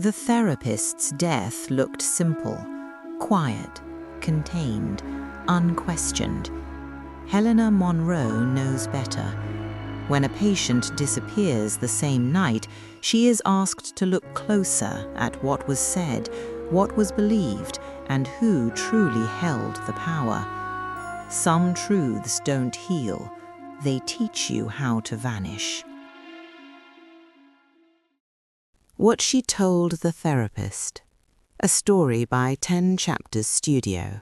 The therapist's death looked simple, quiet, contained, unquestioned. Helena Monroe knows better. When a patient disappears the same night, she is asked to look closer at what was said, what was believed, and who truly held the power. Some truths don't heal, they teach you how to vanish. What She Told the Therapist. A story by 10 Chapters Studio.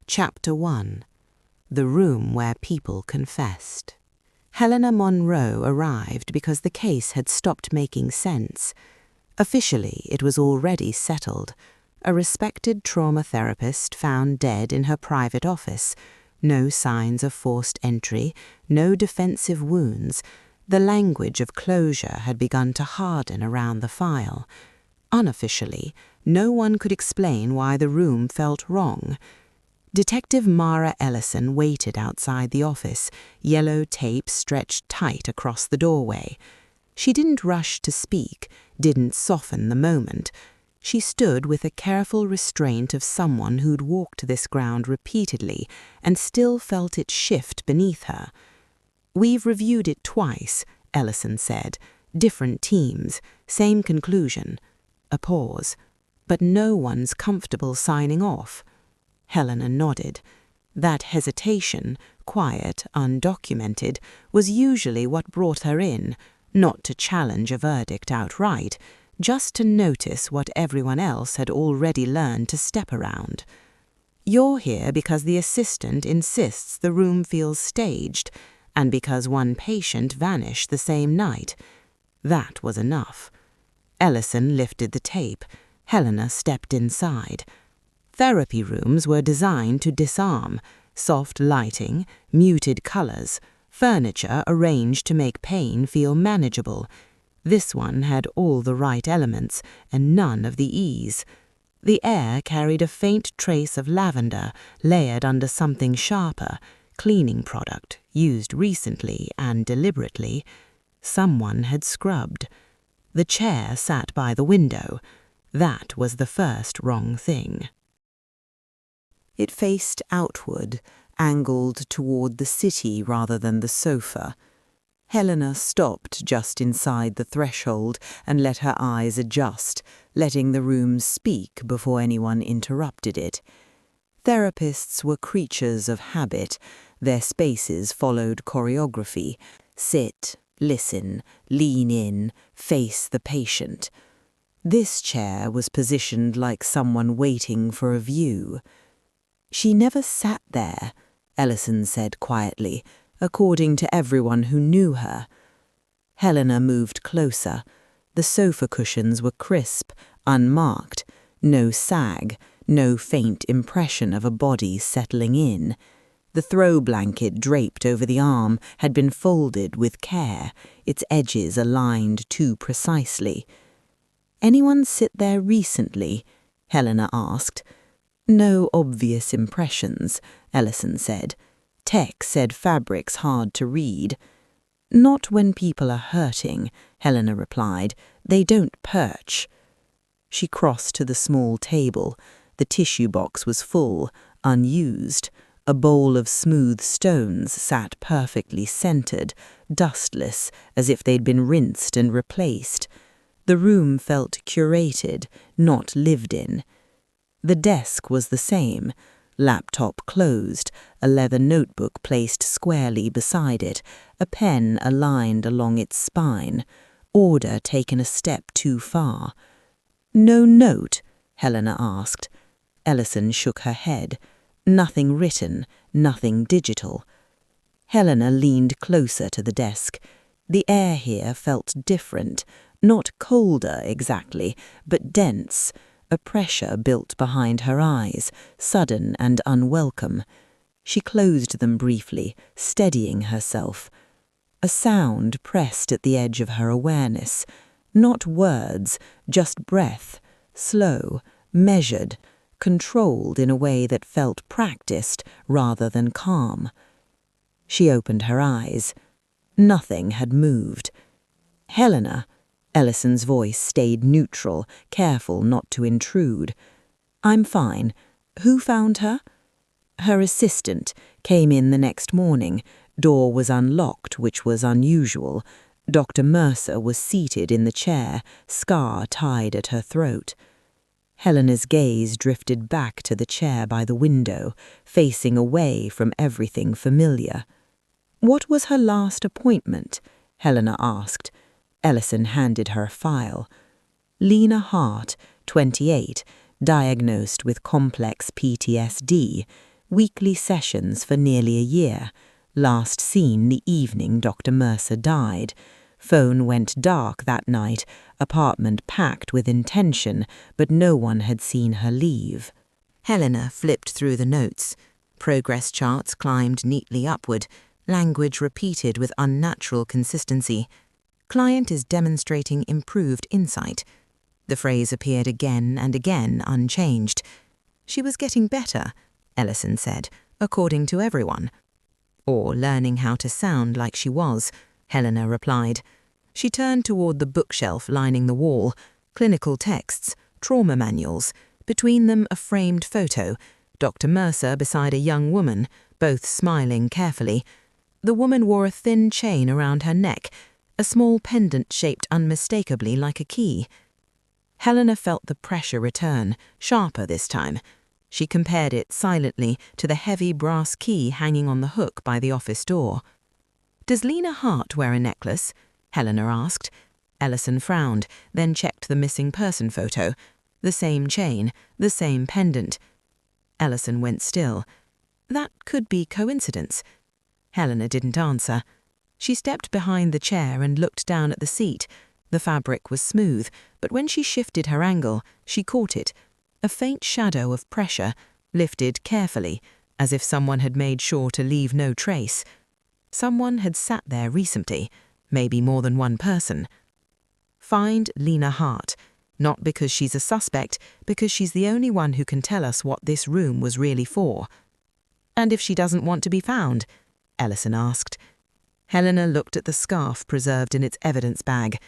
Chapter 1. The Room Where People Confessed. Helena Monroe arrived because the case had stopped making sense. Officially, it was already settled. A respected trauma therapist found dead in her private office. No signs of forced entry, no defensive wounds. The language of closure had begun to harden around the file. Unofficially, no one could explain why the room felt wrong. Detective Mara Ellison waited outside the office, yellow tape stretched tight across the doorway. She didn't rush to speak, didn't soften the moment. She stood with a careful restraint of someone who'd walked this ground repeatedly and still felt it shift beneath her. "We've reviewed it twice," Ellison said. "Different teams, same conclusion." A pause. "But no one's comfortable signing off." Helena nodded. That hesitation, quiet, undocumented, was usually what brought her in, not to challenge a verdict outright, just to notice what everyone else had already learned to step around. "You're here because the assistant insists the room feels staged, and because one patient vanished the same night." That was enough. Ellison lifted the tape. Helena stepped inside. Therapy rooms were designed to disarm. Soft lighting, muted colors, furniture arranged to make pain feel manageable. This one had all the right elements and none of the ease. The air carried a faint trace of lavender layered under something sharper, cleaning product used recently and deliberately. Someone had scrubbed. The chair sat by the window. That was the first wrong thing. It faced outward, angled toward the city rather than the sofa. Helena stopped just inside the threshold and let her eyes adjust, letting the room speak before anyone interrupted it. Therapists were creatures of habit. Their spaces followed choreography. Sit, listen, lean in, face the patient. This chair was positioned like someone waiting for a view. "She never sat there," Ellison said quietly, according to everyone who knew her. Helena moved closer. The sofa cushions were crisp, unmarked, no sag, no faint impression of a body settling in. The throw blanket draped over the arm had been folded with care, its edges aligned too precisely. "Anyone sit there recently?" Helena asked. "No obvious impressions," Ellison said. Tech said fabric's hard to read. "Not when people are hurting," Helena replied. "They don't perch." She crossed to the small table. The tissue box was full, unused. A bowl of smooth stones sat perfectly centered, dustless, as if they'd been rinsed and replaced. The room felt curated, not lived in. The desk was the same. Laptop closed, a leather notebook placed squarely beside it, a pen aligned along its spine, order taken a step too far. "No note?" Helena asked. Ellison shook her head. "Nothing written, nothing digital." Helena leaned closer to the desk. The air here felt different, not colder exactly, but dense. A pressure built behind her eyes, sudden and unwelcome. She closed them briefly, steadying herself. A sound pressed at the edge of her awareness. Not words, just breath, slow, measured, controlled in a way that felt practiced rather than calm. She opened her eyes. Nothing had moved. "Helena," Ellison's voice stayed neutral, careful not to intrude. "I'm fine. Who found her?" "Her assistant came in the next morning. Door was unlocked, which was unusual. Dr. Mercer was seated in the chair, scar tied at her throat." Helena's gaze drifted back to the chair by the window, facing away from everything familiar. "What was her last appointment?" Helena asked. Ellison handed her a file. "Lena Hart, 28, diagnosed with complex PTSD, weekly sessions for nearly a year. Last seen the evening Dr. Mercer died. Phone went dark that night, apartment packed with intention, but no one had seen her leave." Helena flipped through the notes. Progress charts climbed neatly upward, language repeated with unnatural consistency. "Client is demonstrating improved insight." The phrase appeared again and again, unchanged. "She was getting better," Ellison said, "according to everyone." "Or learning how to sound like she was," Helena replied. She turned toward the bookshelf lining the wall, clinical texts, trauma manuals, between them a framed photo, Dr. Mercer beside a young woman, both smiling carefully. The woman wore a thin chain around her neck, a small pendant shaped unmistakably like a key. Helena felt the pressure return, sharper this time. She compared it silently to the heavy brass key hanging on the hook by the office door. "Does Lena Hart wear a necklace?" Helena asked. Ellison frowned, then checked the missing person photo. The same chain, the same pendant. Ellison went still. That could be coincidence. Helena didn't answer. She stepped behind the chair and looked down at the seat. The fabric was smooth, but when she shifted her angle, she caught it. A faint shadow of pressure, lifted carefully, as if someone had made sure to leave no trace. Someone had sat there recently, maybe more than one person. "Find Lena Hart, not because she's a suspect, because she's the only one who can tell us what this room was really for." "And if she doesn't want to be found?" Ellison asked. Helena looked at the scarf preserved in its evidence bag.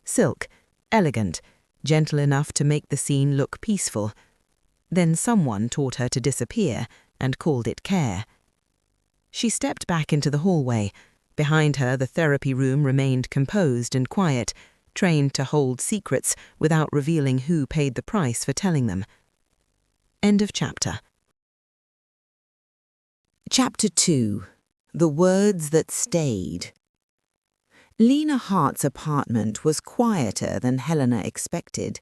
Silk, elegant, gentle enough to make the scene look peaceful. Then someone taught her to disappear and called it care. She stepped back into the hallway. Behind her, the therapy room remained composed and quiet, trained to hold secrets without revealing who paid the price for telling them. End of chapter. Chapter 2. The Words That Stayed. Lena Hart's apartment was quieter than Helena expected.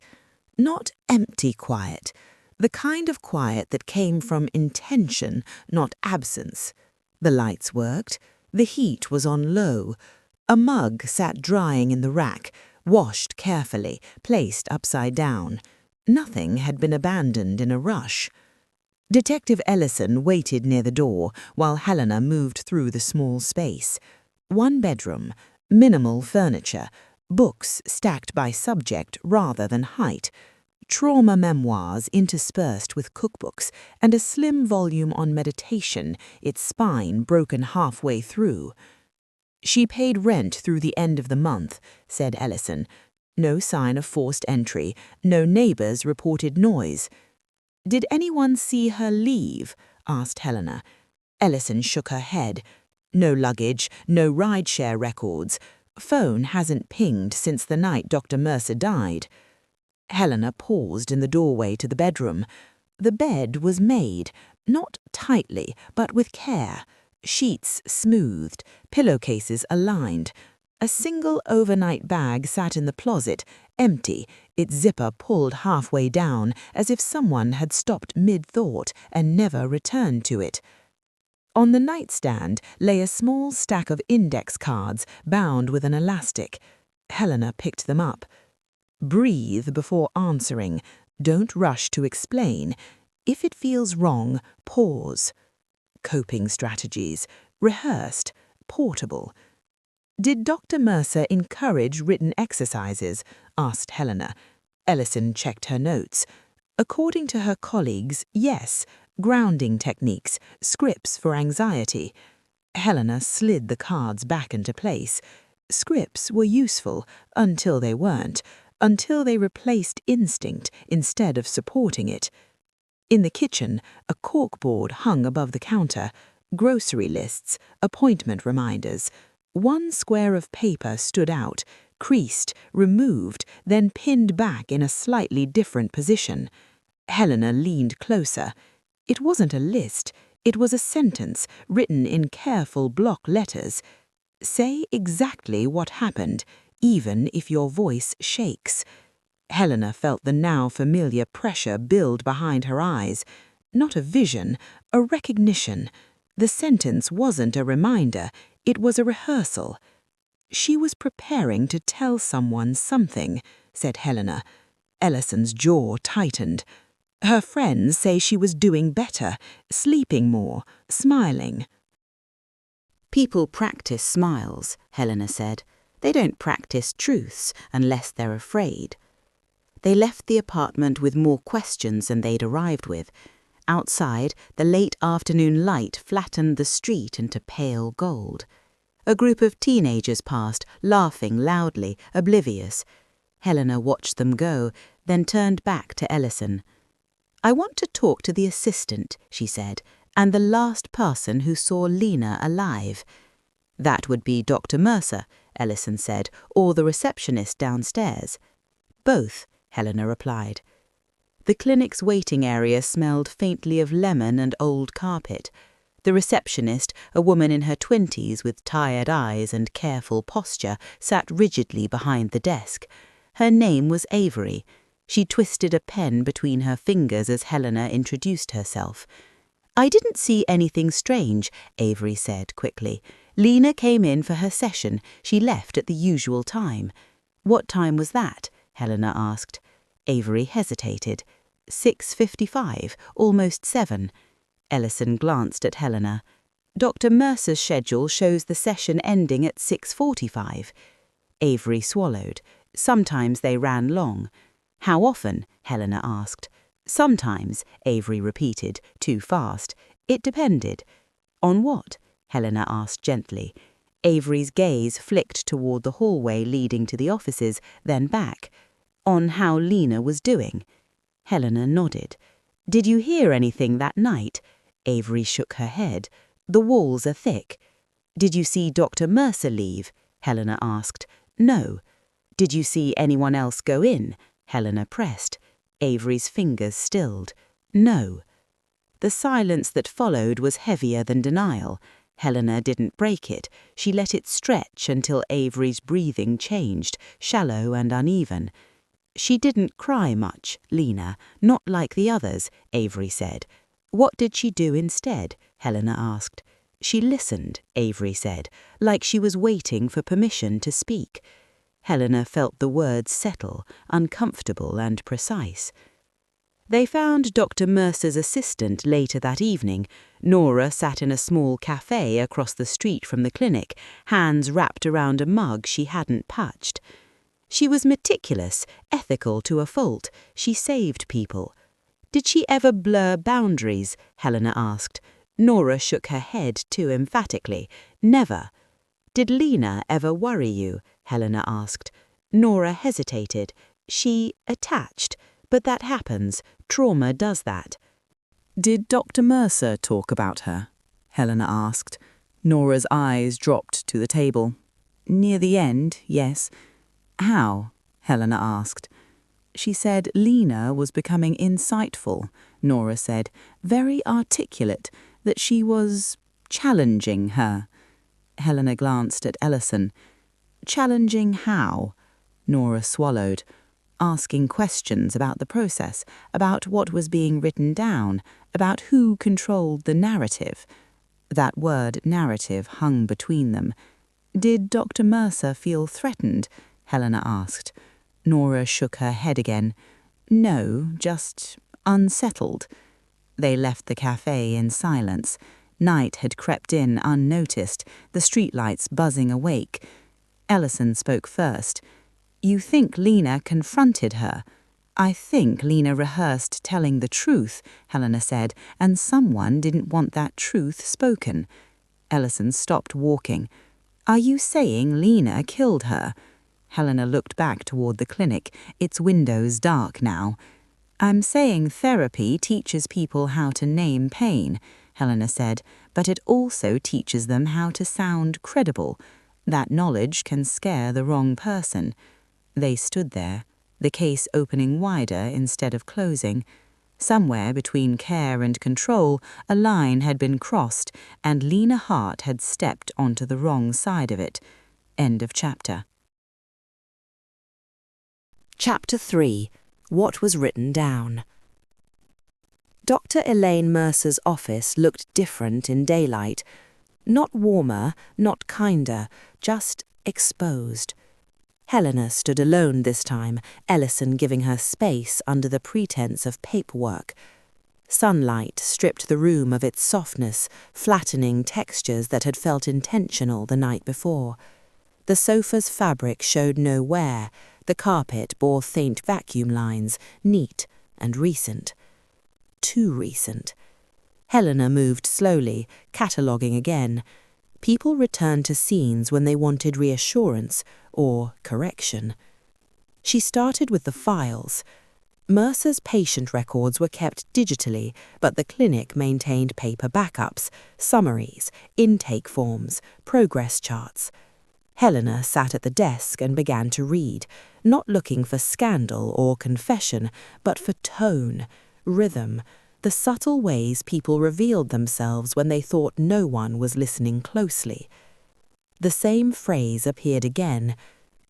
Not empty quiet, the kind of quiet that came from intention, not absence. The lights worked. The heat was on low. A mug sat drying in the rack, washed carefully, placed upside down. Nothing had been abandoned in a rush. Detective Ellison waited near the door while Helena moved through the small space. One bedroom, minimal furniture, books stacked by subject rather than height, trauma memoirs interspersed with cookbooks, and a slim volume on meditation, its spine broken halfway through. "She paid rent through the end of the month," said Ellison. "No sign of forced entry, no neighbors reported noise." "Did anyone see her leave?" asked Helena. Ellison shook her head. "No luggage, no rideshare records. Phone hasn't pinged since the night Dr. Mercer died." Helena paused in the doorway to the bedroom. The bed was made, not tightly, but with care. Sheets smoothed, pillowcases aligned. A single overnight bag sat in the closet, empty, its zipper pulled halfway down, as if someone had stopped mid-thought and never returned to it. On the nightstand lay a small stack of index cards bound with an elastic. Helena picked them up. "Breathe before answering. Don't rush to explain. If it feels wrong, pause." Coping strategies, rehearsed, portable. "Did Dr. Mercer encourage written exercises?" asked Helena. Ellison checked her notes. According to her colleagues, yes. Grounding techniques, scripts for anxiety. Helena slid the cards back into place. Scripts were useful until they weren't, until they replaced instinct instead of supporting it. In the kitchen, a corkboard hung above the counter, grocery lists, appointment reminders. One square of paper stood out, creased, removed, then pinned back in a slightly different position. Helena leaned closer. It wasn't a list, it was a sentence written in careful block letters. Say exactly what happened, even if your voice shakes. Helena felt the now familiar pressure build behind her eyes. Not a vision, a recognition. The sentence wasn't a reminder, it was a rehearsal. She was preparing to tell someone something, said Helena. Ellison's jaw tightened. Her friends say she was doing better, sleeping more, smiling. People practice smiles, Helena said. They don't practice truths unless they're afraid. They left the apartment with more questions than they'd arrived with. Outside, the late afternoon light flattened the street into pale gold. A group of teenagers passed, laughing loudly, oblivious. Helena watched them go, then turned back to Ellison. "I want to talk to the assistant," she said, "and the last person who saw Lena alive." "That would be Dr. Mercer," Ellison said, "or the receptionist downstairs." "Both," Helena replied. The clinic's waiting area smelled faintly of lemon and old carpet. The receptionist, a woman in her 20s with tired eyes and careful posture, sat rigidly behind the desk. Her name was Avery. She twisted a pen between her fingers as Helena introduced herself. "I didn't see anything strange," Avery said quickly. "Lena came in for her session. She left at the usual time." "What time was that?" Helena asked. Avery hesitated. 6:55, almost 7. Ellison glanced at Helena. "Dr. Mercer's schedule shows the session ending at 6:45. Avery swallowed. Sometimes they ran long. "How often?" Helena asked. "Sometimes," Avery repeated, too fast. "It depended." "On what?" Helena asked gently. Avery's gaze flicked toward the hallway leading to the offices, then back. "On how Lena was doing." Helena nodded. "Did you hear anything that night?" Avery shook her head. "The walls are thick." "Did you see Dr. Mercer leave?" Helena asked. "No." "Did you see anyone else go in?" Helena pressed. Avery's fingers stilled. "No." The silence that followed was heavier than denial. Helena didn't break it. She let it stretch until Avery's breathing changed, shallow and uneven. "She didn't cry much, Lena, not like the others," Avery said. "What did she do instead?" Helena asked. "She listened," Avery said, like she was waiting for permission to speak. Helena felt the words settle, uncomfortable and precise. They found Dr. Mercer's assistant later that evening. Nora sat in a small cafe across the street from the clinic, hands wrapped around a mug she hadn't touched. She was meticulous, ethical to a fault. She saved people. "Did she ever blur boundaries?" Helena asked. Nora shook her head too emphatically. "Never." "Did Lena ever worry you?" Helena asked. Nora hesitated. "She attached. But that happens. Trauma does that." "Did Dr. Mercer talk about her?" Helena asked. Nora's eyes dropped to the table. "Near the end, yes." "How?" Helena asked. "She said Lena was becoming insightful," Nora said, "very articulate, that she was challenging her." Helena glanced at Ellison. "Challenging how?" Nora swallowed. "Asking questions about the process, about what was being written down, about who controlled the narrative." That word narrative hung between them. "Did Dr. Mercer feel threatened?" Helena asked. Nora shook her head again. "No, just unsettled." They left the cafe in silence. Night had crept in unnoticed, the streetlights buzzing awake. Ellison spoke first. "You think Lena confronted her?" "I think Lena rehearsed telling the truth," Helena said, "and someone didn't want that truth spoken." Ellison stopped walking. Are you saying Lena killed her? Helena looked back toward the clinic, its windows dark now. I'm saying therapy teaches people how to name pain, Helena said, but it also teaches them how to sound credible. That knowledge can scare the wrong person. They stood there, the case opening wider instead of closing. Somewhere between care and control, a line had been crossed, and Lena Hart had stepped onto the wrong side of it. End of chapter. Chapter 3. What was written down. Dr. Elaine Mercer's office looked different in daylight. Not warmer, not kinder, just exposed. Helena stood alone this time, Ellison giving her space under the pretense of paperwork. Sunlight stripped the room of its softness, flattening textures that had felt intentional the night before. The sofa's fabric showed no wear. The carpet bore faint vacuum lines, neat and recent. Too recent. Helena moved slowly, cataloguing again. People returned to scenes when they wanted reassurance or correction. She started with the files. Mercer's patient records were kept digitally, but the clinic maintained paper backups, summaries, intake forms, progress charts. Helena sat at the desk and began to read, not looking for scandal or confession, but for tone, rhythm, the subtle ways people revealed themselves when they thought no one was listening closely. The same phrase appeared again.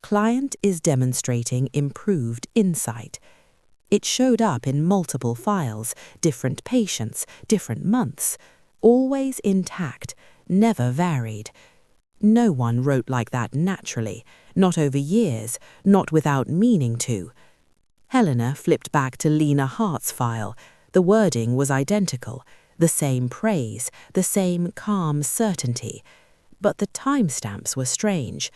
Client is demonstrating improved insight. It showed up in multiple files, different patients, different months, always intact, never varied. No one wrote like that naturally, not over years, not without meaning to. Helena flipped back to Lena Hart's file. The wording was identical, the same praise, the same calm certainty. But the timestamps were strange.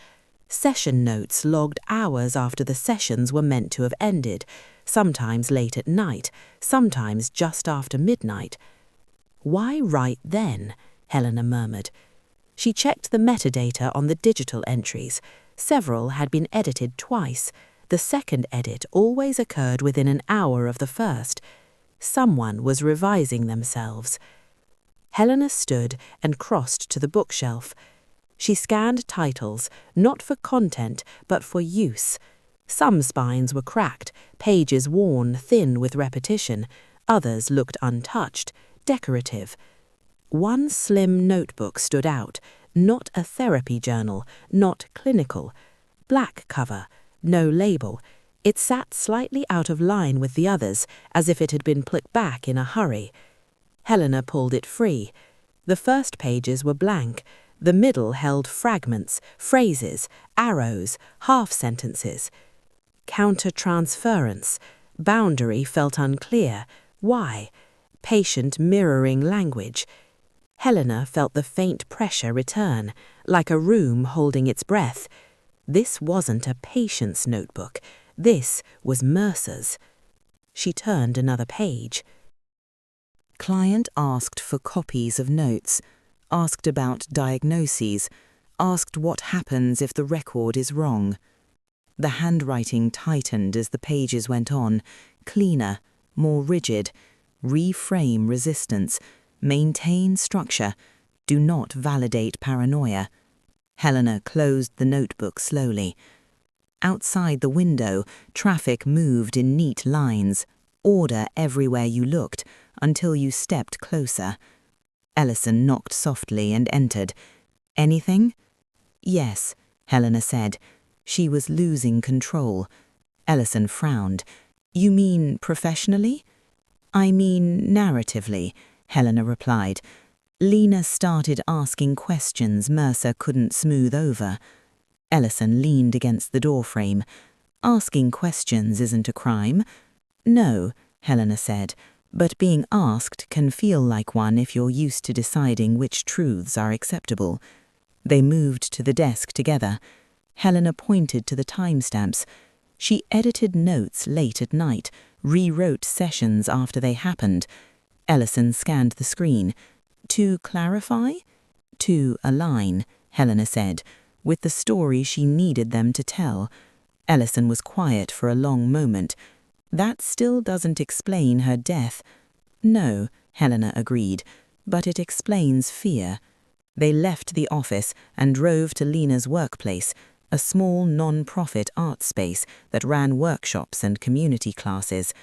Session notes logged hours after the sessions were meant to have ended, sometimes late at night, sometimes just after midnight. Why write then? Helena murmured. She checked the metadata on the digital entries. Several had been edited twice. The second edit always occurred within an hour of the first. Someone was revising themselves. Helena stood and crossed to the bookshelf. She scanned titles, not for content, but for use. Some spines were cracked, pages worn thin with repetition. Others looked untouched, decorative. One slim notebook stood out, not a therapy journal, not clinical. Black cover, no label. It sat slightly out of line with the others, as if it had been put back in a hurry. Helena pulled it free. The first pages were blank. The middle held fragments, phrases, arrows, half-sentences. Counter-transference. Boundary felt unclear. Why? Patient mirroring language. Helena felt the faint pressure return, like a room holding its breath. This wasn't a patient's notebook. This was Mercer's. She turned another page. Client asked for copies of notes, asked about diagnoses, asked what happens if the record is wrong. The handwriting tightened as the pages went on, cleaner, more rigid. Reframe resistance. Maintain structure. Do not validate paranoia. Helena closed the notebook slowly. Outside the window, traffic moved in neat lines, order everywhere you looked, until you stepped closer. Ellison knocked softly and entered. Anything? Yes, Helena said. She was losing control. Ellison frowned. You mean professionally? I mean narratively, Helena replied. Lena started asking questions Mercer couldn't smooth over. Ellison leaned against the doorframe. Asking questions isn't a crime. No, Helena said, but being asked can feel like one if you're used to deciding which truths are acceptable. They moved to the desk together. Helena pointed to the timestamps. She edited notes late at night, rewrote sessions after they happened. Ellison scanned the screen. To clarify? To align, Helena said. with the story she needed them to tell. Ellison was quiet for a long moment. That still doesn't explain her death. No, Helena agreed, but it explains fear. They left the office and drove to Lena's workplace, a small non-profit art space that ran workshops and community classes.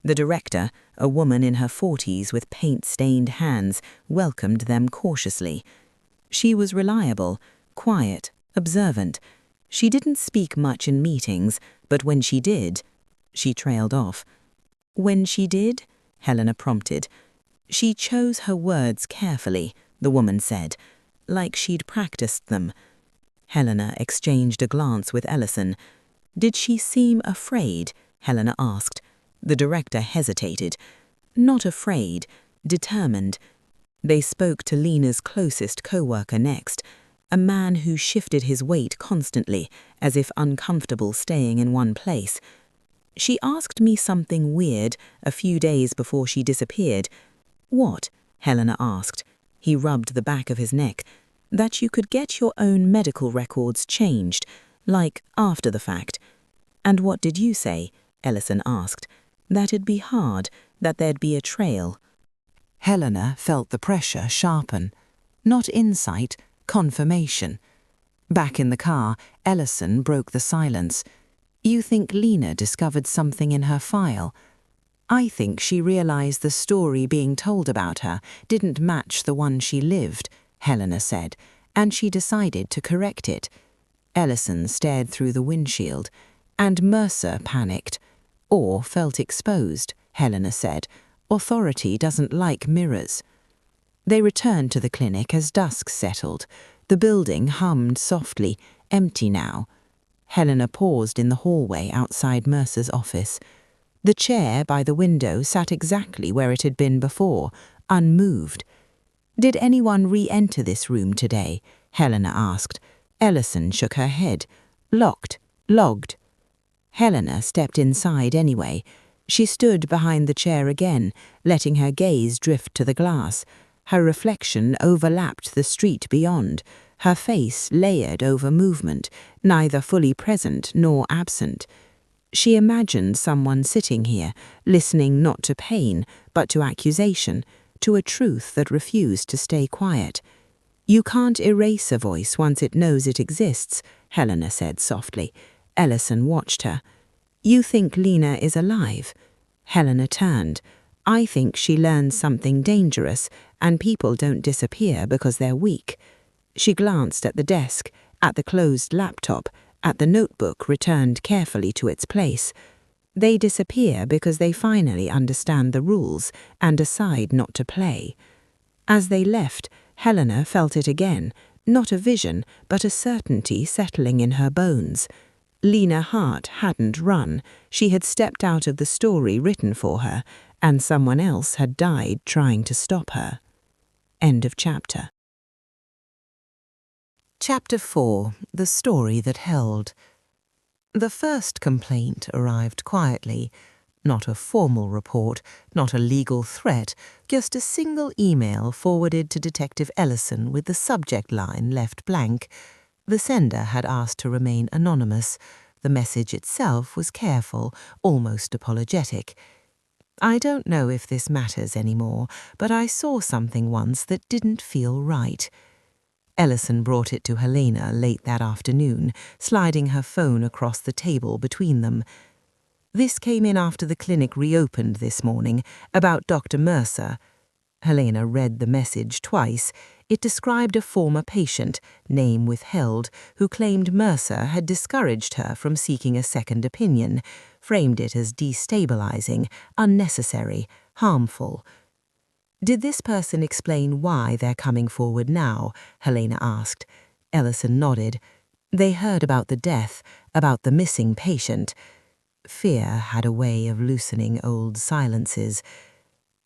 The director, a woman in her 40s with paint-stained hands, welcomed them cautiously. She was reliable, quiet, observant. She didn't speak much in meetings, but when she did, she trailed off. When she did, Helena prompted. She chose her words carefully, the woman said, like she'd practiced them. Helena exchanged a glance with Ellison. Did she seem afraid? Helena asked. The director hesitated. Not afraid, determined. They spoke to Lena's closest co-worker next, a man who shifted his weight constantly, as if uncomfortable staying in one place. She asked me something weird a few days before she disappeared. What? Helena asked. He rubbed the back of his neck. That you could get your own medical records changed, like after the fact. And what did you say? Ellison asked. That it'd be hard, that there'd be a trail. Helena felt the pressure sharpen. Not insight, confirmation. Back in the car, Ellison broke the silence. You think Lena discovered something in her file? I think she realized the story being told about her didn't match the one she lived, Helena said, and she decided to correct it. Ellison stared through the windshield, and Mercer panicked. Or felt exposed, Helena said. Authority doesn't like mirrors. They returned to the clinic as dusk settled. The building hummed softly, empty now. Helena paused in the hallway outside Mercer's office. The chair by the window sat exactly where it had been before, unmoved. Did anyone re-enter this room today? Helena asked. Ellison shook her head. Locked, logged. Helena stepped inside anyway. She stood behind the chair again, letting her gaze drift to the glass. Her reflection overlapped the street beyond, her face layered over movement, neither fully present nor absent. She imagined someone sitting here, listening not to pain, but to accusation, to a truth that refused to stay quiet. You can't erase a voice once it knows it exists, Helena said softly. Ellison watched her. You think Lena is alive? Helena turned. I think she learned something dangerous, and people don't disappear because they're weak. She glanced at the desk, at the closed laptop, at the notebook returned carefully to its place. They disappear because they finally understand the rules and decide not to play. As they left, Helena felt it again, not a vision, but a certainty settling in her bones. Lena Hart hadn't run. She had stepped out of the story written for her, and someone else had died trying to stop her. End of chapter. Chapter 4. The Story That Held. The first complaint arrived quietly. Not a formal report, not a legal threat, just a single email forwarded to Detective Ellison with the subject line left blank. The sender had asked to remain anonymous. The message itself was careful, almost apologetic. I don't know if this matters anymore, but I saw something once that didn't feel right. Ellison brought it to Helena late that afternoon, sliding her phone across the table between them. This came in after the clinic reopened this morning, about Dr. Mercer. Helena read the message twice. It described a former patient, name withheld, who claimed Mercer had discouraged her from seeking a second opinion, framed it as destabilizing, unnecessary, harmful. Did this person explain why they're coming forward now? Helena asked. Ellison nodded. They heard about the death, about the missing patient. Fear had a way of loosening old silences.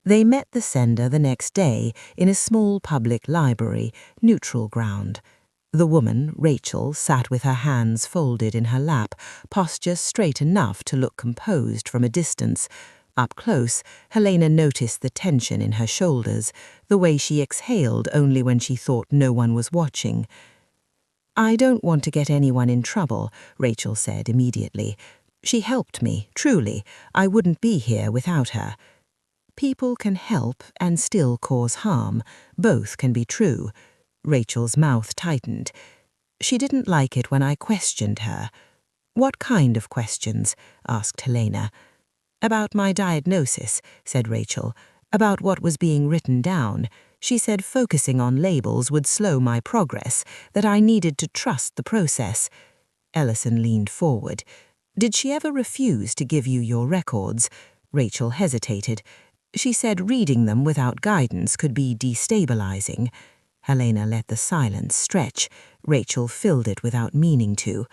They met the sender the next day in a small public library, neutral ground. The woman, Rachel, sat with her hands folded in her lap, posture straight enough to look composed from a distance. Up close, Helena noticed the tension in her shoulders, the way she exhaled only when she thought no one was watching. I don't want to get anyone in trouble, Rachel said immediately. She helped me, truly. I wouldn't be here without her. People can help and still cause harm. Both can be true. Rachel's mouth tightened. She didn't like it when I questioned her. What kind of questions? Asked Helena. About my diagnosis, said Rachel. About what was being written down. She said focusing on labels would slow my progress, that I needed to trust the process. Ellison leaned forward. Did she ever refuse to give you your records? Rachel hesitated. She said reading them without guidance could be destabilizing. Helena let the silence stretch. Rachel filled it without meaning to.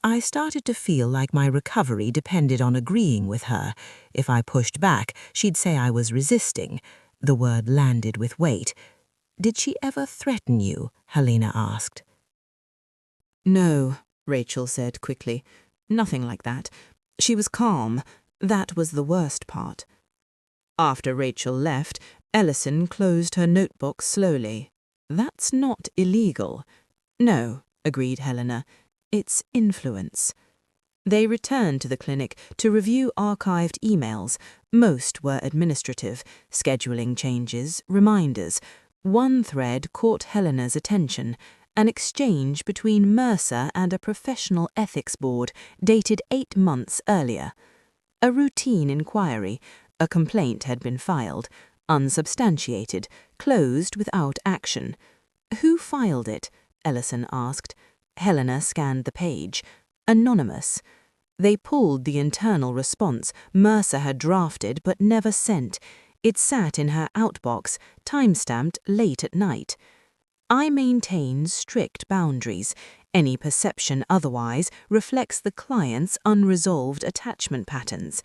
I started to feel like my recovery depended on agreeing with her. If I pushed back, she'd say I was resisting. The word landed with weight. Did she ever threaten you? Helena asked. No, Rachel said quickly. Nothing like that. She was calm. That was the worst part. After Rachel left, Ellison closed her notebook slowly. That's not illegal. No, agreed Helena. It's influence. They returned to the clinic to review archived emails. Most were administrative, scheduling changes, reminders. One thread caught Helena's attention, an exchange between Mercer and a professional ethics board dated 8 months earlier. A routine inquiry, a complaint had been filed, unsubstantiated, closed without action. Who filed it? Ellison asked. Helena scanned the page. Anonymous. They pulled the internal response Mercer had drafted but never sent. It sat in her outbox, time-stamped late at night. I maintain strict boundaries. Any perception otherwise reflects the client's unresolved attachment patterns.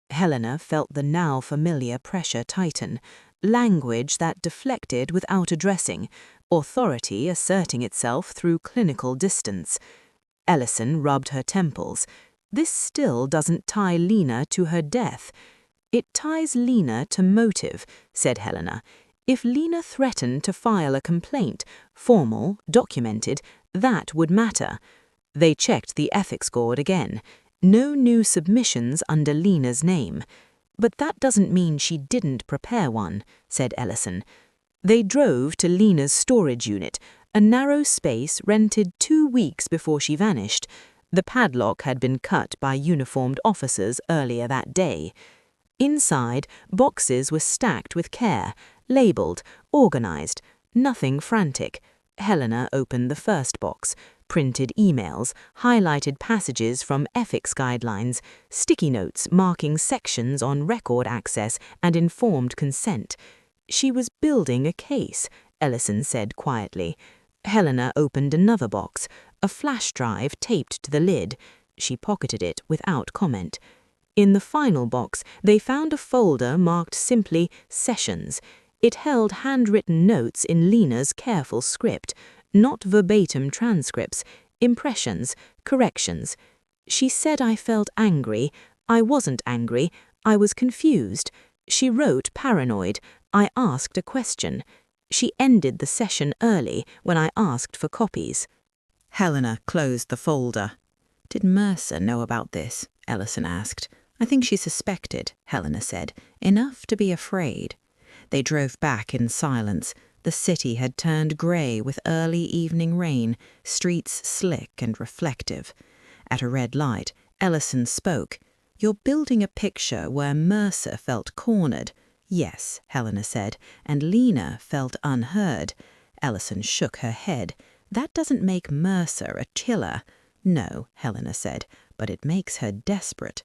Helena felt the now familiar pressure tighten, language that deflected without addressing, authority asserting itself through clinical distance. Ellison rubbed her temples. This still doesn't tie Lena to her death. It ties Lena to motive, said Helena. If Lena threatened to file a complaint, formal, documented, that would matter. They checked the ethics board again. No new submissions under Lena's name. But that doesn't mean she didn't prepare one, said Ellison. They drove to Lena's storage unit, a narrow space rented 2 weeks before she vanished. The padlock had been cut by uniformed officers earlier that day. Inside, boxes were stacked with care, labelled, organised, nothing frantic. Helena opened the first box, printed emails, highlighted passages from ethics guidelines, sticky notes marking sections on record access and informed consent. She was building a case, Ellison said quietly. Helena opened another box, a flash drive taped to the lid. She pocketed it without comment. In the final box, they found a folder marked simply Sessions. It held handwritten notes in Lena's careful script, not verbatim transcripts, impressions, corrections. She said I felt angry. I wasn't angry. I was confused. She wrote paranoid. I asked a question. She ended the session early when I asked for copies. Helena closed the folder. Did Mercer know about this? Ellison asked. I think she suspected, Helena said, enough to be afraid. They drove back in silence. The city had turned grey with early evening rain, streets slick and reflective. At a red light, Ellison spoke. You're building a picture where Mercer felt cornered. Yes, Helena said, and Lena felt unheard. Ellison shook her head. That doesn't make Mercer a killer. No, Helena said, but it makes her desperate.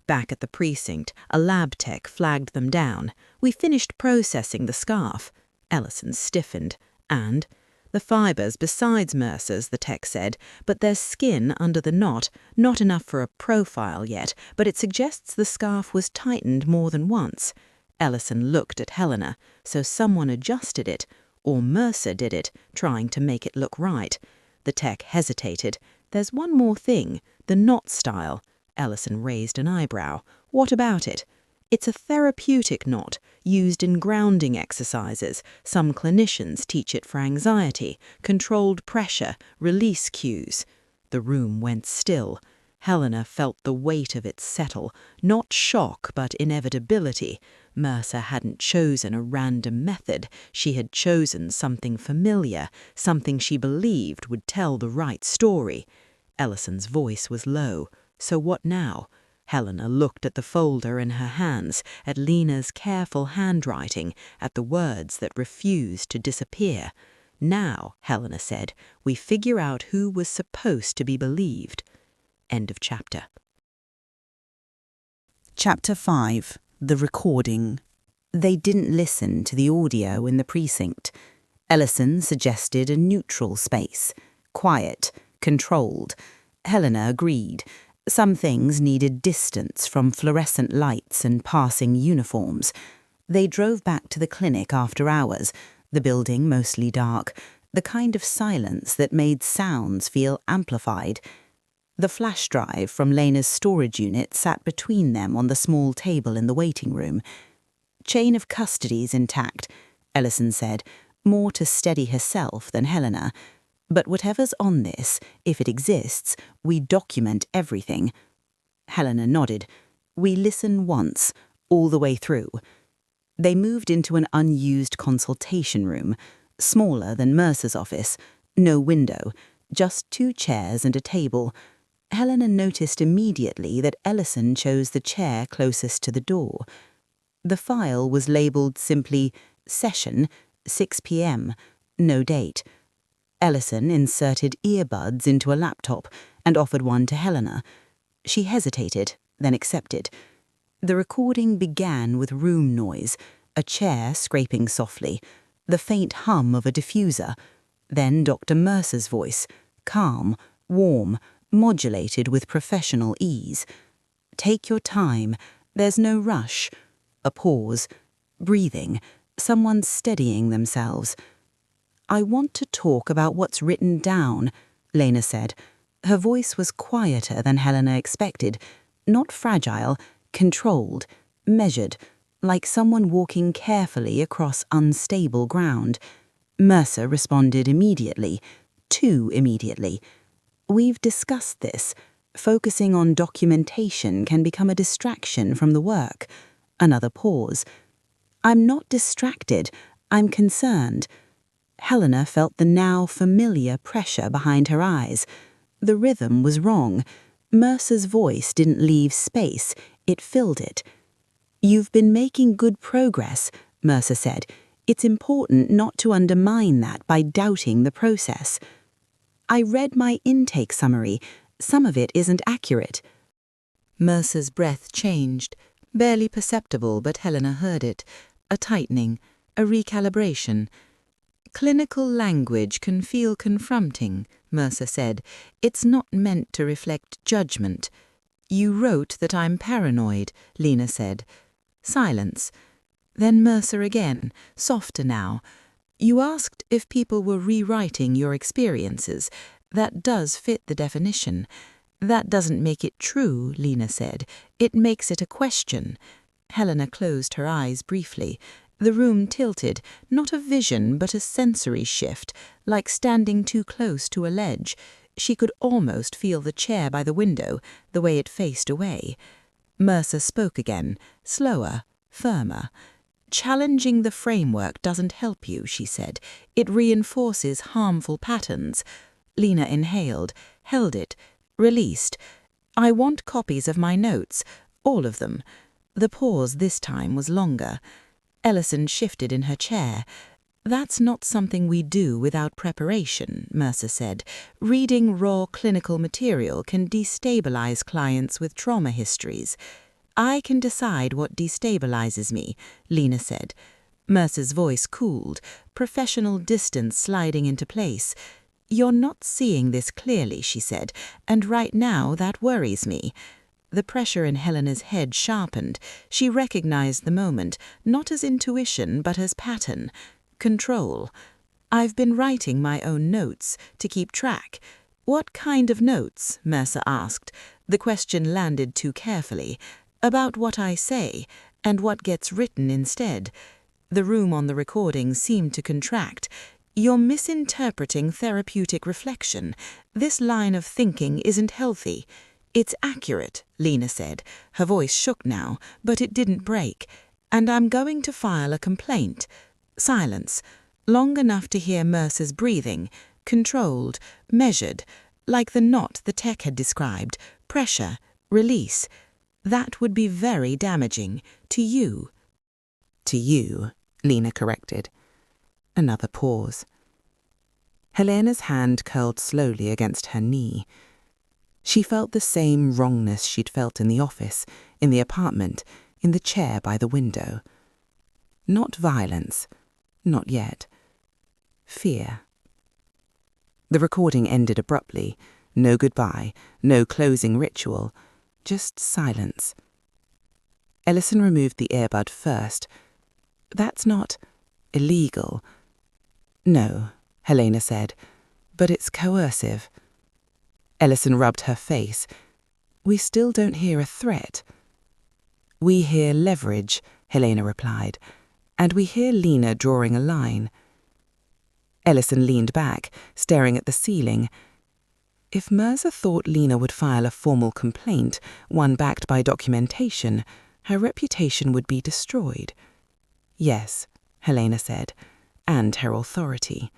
Back at the precinct, a lab tech flagged them down. We finished processing the scarf. Ellison stiffened. And? The fibres besides Mercer's, the tech said, but there's skin under the knot, not enough for a profile yet, but it suggests the scarf was tightened more than once. Ellison looked at Helena, so someone adjusted it, or Mercer did it, trying to make it look right. The tech hesitated. There's one more thing, the knot style. Ellison raised an eyebrow. What about it? It's a therapeutic knot. used in grounding exercises. Some clinicians teach it for anxiety, controlled pressure, release cues. The room went still. Helena felt the weight of it settle, not shock but inevitability. Mercer hadn't chosen a random method. She had chosen something familiar, something she believed would tell the right story. Ellison's voice was low. So what now? Helena looked at the folder in her hands, at Lena's careful handwriting, at the words that refused to disappear. Now, Helena said, we figure out who was supposed to be believed. End of chapter. Chapter 5. The Recording. They didn't listen to the audio in the precinct. Ellison suggested a neutral space. Quiet, controlled. Helena agreed. Some things needed distance from fluorescent lights and passing uniforms. They drove back to the clinic after hours, the building mostly dark, the kind of silence that made sounds feel amplified. The flash drive from Lena's storage unit sat between them on the small table in the waiting room. Chain of custody's intact, Ellison said, more to steady herself than Helena. But whatever's on this, if it exists, we document everything. Helena nodded. We listen once, all the way through. They moved into an unused consultation room, smaller than Mercer's office, no window, just 2 chairs and a table. Helena noticed immediately that Ellison chose the chair closest to the door. The file was labelled simply Session, 6 p.m., no date. Ellison inserted earbuds into a laptop and offered one to Helena. She hesitated, then accepted. The recording began with room noise, a chair scraping softly, the faint hum of a diffuser, then Dr. Mercer's voice, calm, warm, modulated with professional ease. Take your time, there's no rush. A pause, breathing, someone steadying themselves. I want to talk about what's written down, Lena said. Her voice was quieter than Helena expected, not fragile, controlled, measured, like someone walking carefully across unstable ground. Mercer responded immediately, too immediately. We've discussed this. Focusing on documentation can become a distraction from the work. Another pause. I'm not distracted. I'm concerned. Helena felt the now familiar pressure behind her eyes. The rhythm was wrong. Mercer's voice didn't leave space. It filled it. You've been making good progress, Mercer said. It's important not to undermine that by doubting the process. I read my intake summary. Some of it isn't accurate. Mercer's breath changed, barely perceptible, but Helena heard it. A tightening, a recalibration. Clinical language can feel confronting, Mercer said. It's not meant to reflect judgment. You wrote that I'm paranoid, Lena said. Silence. Then Mercer again, softer now. You asked if people were rewriting your experiences. That does fit the definition. That doesn't make it true, Lena said. It makes it a question. Helena closed her eyes briefly. The room tilted, not a vision but a sensory shift, like standing too close to a ledge. She could almost feel the chair by the window, the way it faced away. Mercer spoke again, slower, firmer. Challenging the framework doesn't help you, she said. It reinforces harmful patterns. Lena inhaled, held it, released. I want copies of my notes, all of them. The pause this time was longer. Ellison shifted in her chair. That's not something we do without preparation, Mercer said. Reading raw clinical material can destabilize clients with trauma histories. I can decide what destabilizes me, Lena said. Mercer's voice cooled, professional distance sliding into place. You're not seeing this clearly, she said, and right now that worries me. The pressure in Helena's head sharpened. She recognized the moment, not as intuition but as pattern. Control. I've been writing my own notes to keep track. What kind of notes? Mercer asked. The question landed too carefully. About what I say. And what gets written instead? The room on the recording seemed to contract. You're misinterpreting therapeutic reflection. This line of thinking isn't healthy. It's accurate, Lena said. Her voice shook now, but it didn't break. And I'm going to file a complaint. Silence. Long enough to hear Mercer's breathing. Controlled, measured, like the knot the tech had described. Pressure, release. That would be very damaging. To you. To you, Lena corrected. Another pause. Helena's hand curled slowly against her knee. She felt the same wrongness she'd felt in the office, in the apartment, in the chair by the window. Not violence. Not yet. Fear. The recording ended abruptly. No goodbye, no closing ritual, just silence. Ellison removed the earbud first. That's not illegal. No, Helena said, but it's coercive. Ellison rubbed her face. We still don't hear a threat. We hear leverage, Helena replied, and we hear Lena drawing a line. Ellison leaned back, staring at the ceiling. If Mercer thought Lena would file a formal complaint, one backed by documentation, her reputation would be destroyed. Yes, Helena said, and her authority.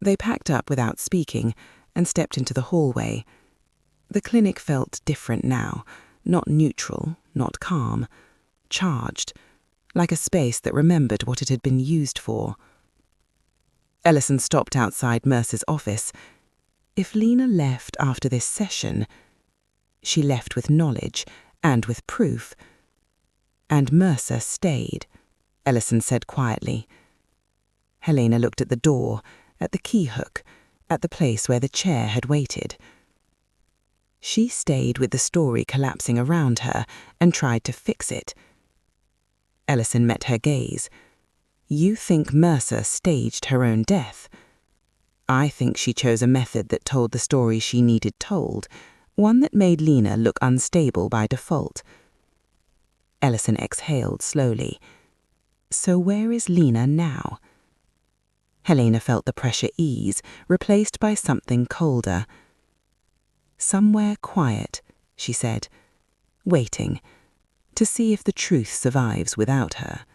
They packed up without speaking and stepped into the hallway. The clinic felt different now, not neutral, not calm, charged, like a space that remembered what it had been used for. Ellison stopped outside Mercer's office. If Lena left after this session, she left with knowledge and with proof. And Mercer stayed, Ellison said quietly. Helena looked at the door, at the key hook, at the place where the chair had waited. She stayed with the story collapsing around her and tried to fix it. Ellison met her gaze. You think Mercer staged her own death? I think she chose a method that told the story she needed told, one that made Lena look unstable by default. Ellison exhaled slowly. So where is Lena now? Helena felt the pressure ease, replaced by something colder. Somewhere quiet, she said, waiting, to see if the truth survives without her.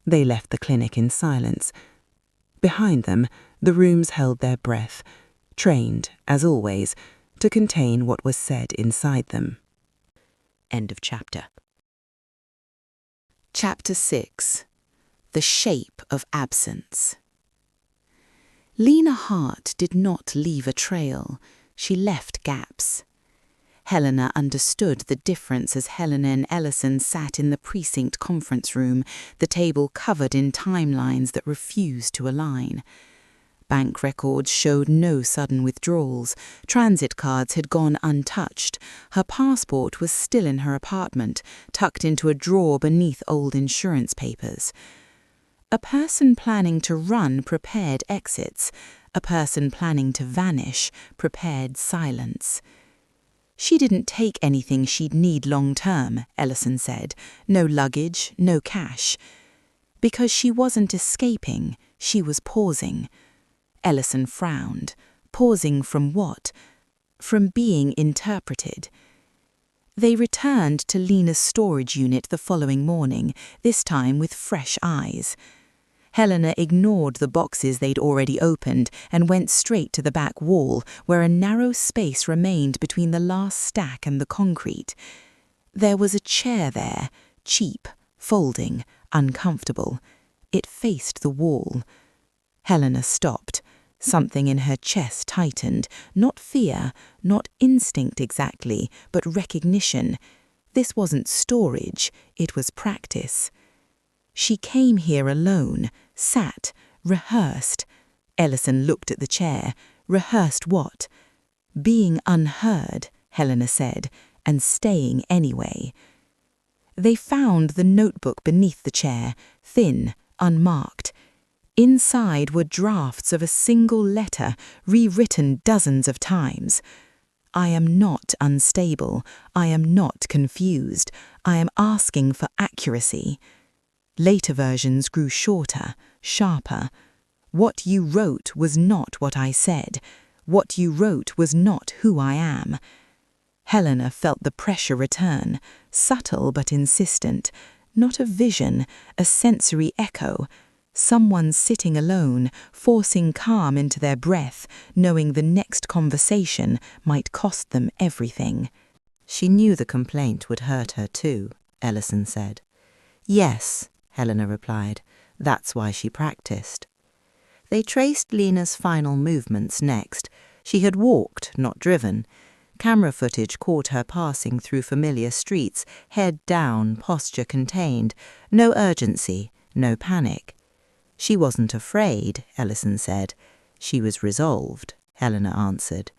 They left the clinic in silence. Behind them, the rooms held their breath, trained, as always, to contain what was said inside them. End of chapter. Chapter 6. The Shape of Absence. Lena Hart did not leave a trail. She left gaps. Helena understood the difference as Helena and Ellison sat in the precinct conference room, the table covered in timelines that refused to align. Bank records showed no sudden withdrawals. Transit cards had gone untouched. Her passport was still in her apartment, tucked into a drawer beneath old insurance papers. A person planning to run prepared exits. A person planning to vanish prepared silence. She didn't take anything she'd need long-term, Ellison said. No luggage, no cash. Because she wasn't escaping, she was pausing. Ellison frowned. Pausing from what? From being interpreted. They returned to Lena's storage unit the following morning, this time with fresh eyes. Helena ignored the boxes they'd already opened and went straight to the back wall, where a narrow space remained between the last stack and the concrete. There was a chair there, cheap, folding, uncomfortable. It faced the wall. Helena stopped. Something in her chest tightened. Not fear, not instinct exactly, but recognition. This wasn't storage, it was practice. She came here alone, sat, rehearsed. Ellison looked at the chair. Rehearsed what? Being unheard, Helena said, and staying anyway. They found the notebook beneath the chair, thin, unmarked. Inside were drafts of a single letter, rewritten dozens of times. I am not unstable. I am not confused. I am asking for accuracy. Later versions grew shorter, sharper. What you wrote was not what I said. What you wrote was not who I am. Helena felt the pressure return, subtle but insistent. Not a vision, a sensory echo. Someone sitting alone, forcing calm into their breath, knowing the next conversation might cost them everything. She knew the complaint would hurt her too, Ellison said. Yes, Helena replied. That's why she practiced. They traced Lena's final movements next. She had walked, not driven. Camera footage caught her passing through familiar streets, head down, posture contained. No urgency, no panic. She wasn't afraid, Ellison said. She was resolved, Helena answered.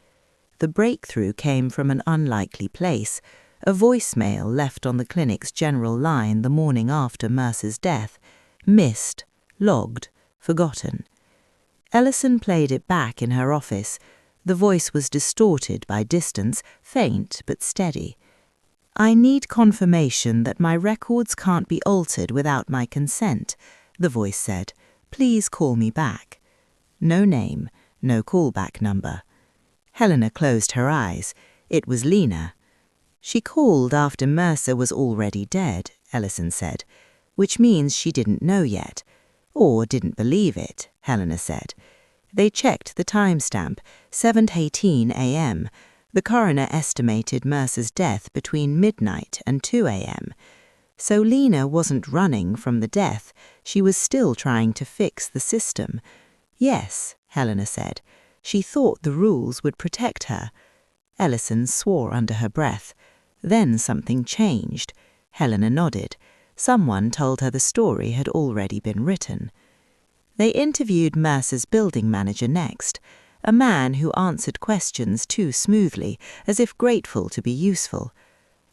The breakthrough came from an unlikely place, a voicemail left on the clinic's general line the morning after Mercer's death. Missed, logged, forgotten. Ellison played it back in her office. The voice was distorted by distance, faint but steady. I need confirmation that my records can't be altered without my consent, the voice said. Please call me back. No name, no callback number. Helena closed her eyes. It was Lena. She called after Mercer was already dead, Ellison said, which means she didn't know yet. Or didn't believe it, Helena said. They checked the timestamp, 7:18 a.m. The coroner estimated Mercer's death between midnight and 2 a.m. So Lena wasn't running from the death. She was still trying to fix the system. Yes, Helena said. She thought the rules would protect her. Ellison swore under her breath. Then something changed. Helena nodded. Someone told her the story had already been written. They interviewed Mercer's building manager next, a man who answered questions too smoothly, as if grateful to be useful.